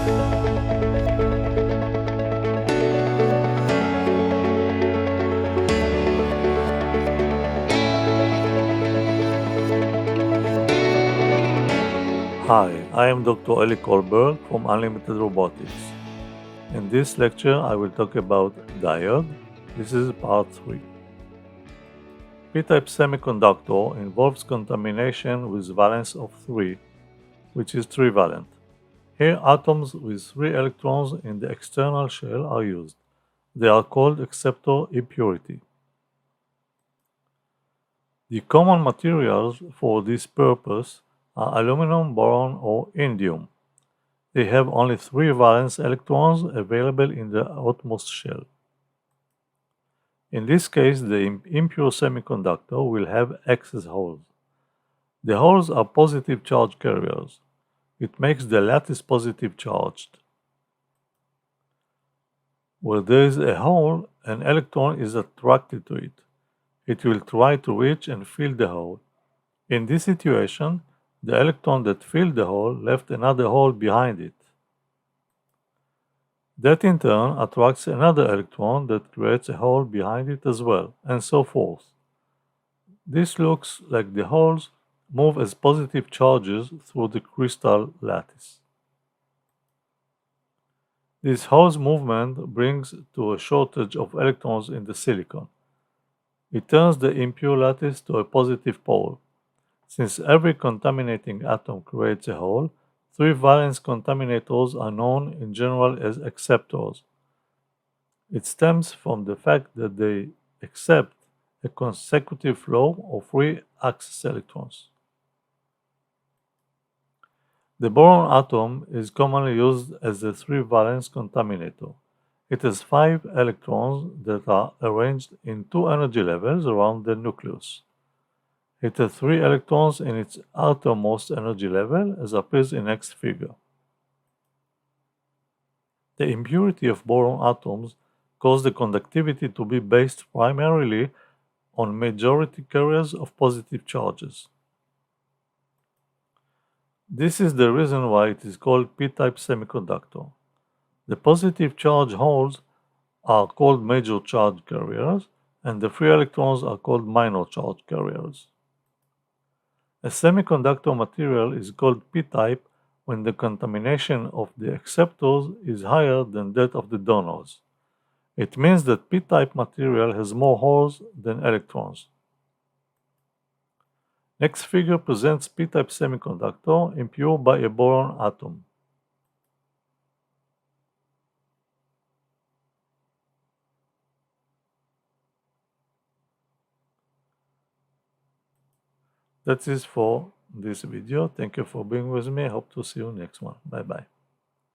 Hi, I am Dr. Eli Kolberg from Unlimited Robotics. In this lecture, I will talk about diode. This is part 3. P-type semiconductor involves contamination with valence of 3, which is trivalent. Here, atoms with 3 electrons in the external shell are used. They are called acceptor impurity. The common materials for this purpose are aluminum, boron, or indium. They have only 3 valence electrons available in the outermost shell. In this case, the impure semiconductor will have excess holes. The holes are positive charge carriers. It makes the lattice positive charged. Where there is a hole, an electron is attracted to it. It will try to reach and fill the hole. In this situation, the electron that filled the hole left another hole behind it. That in turn attracts another electron that creates a hole behind it as well, and so forth. This looks like the holes move as positive charges through the crystal lattice. This holes movement brings to a shortage of electrons in the silicon. It turns the impure lattice to a positive pole. Since every contaminating atom creates a hole, 3 valence contaminators are known in general as acceptors. It stems from the fact that they accept a consecutive flow of 3 excess electrons. The boron atom is commonly used as a 3 valence contaminator. It has 5 electrons that are arranged in 2 energy levels around the nucleus. It has 3 electrons in its outermost energy level, as appears in next figure. The impurity of boron atoms causes the conductivity to be based primarily on majority carriers of positive charges. This is the reason why it is called p-type semiconductor. The positive charge holes are called major charge carriers, and the free electrons are called minor charge carriers. A semiconductor material is called p-type when the contamination of the acceptors is higher than that of the donors. It means that p-type material has more holes than electrons. Next figure presents p-type semiconductor impure by a boron atom. That is for this video. Thank you for being with me. I hope to see you next one. Bye bye.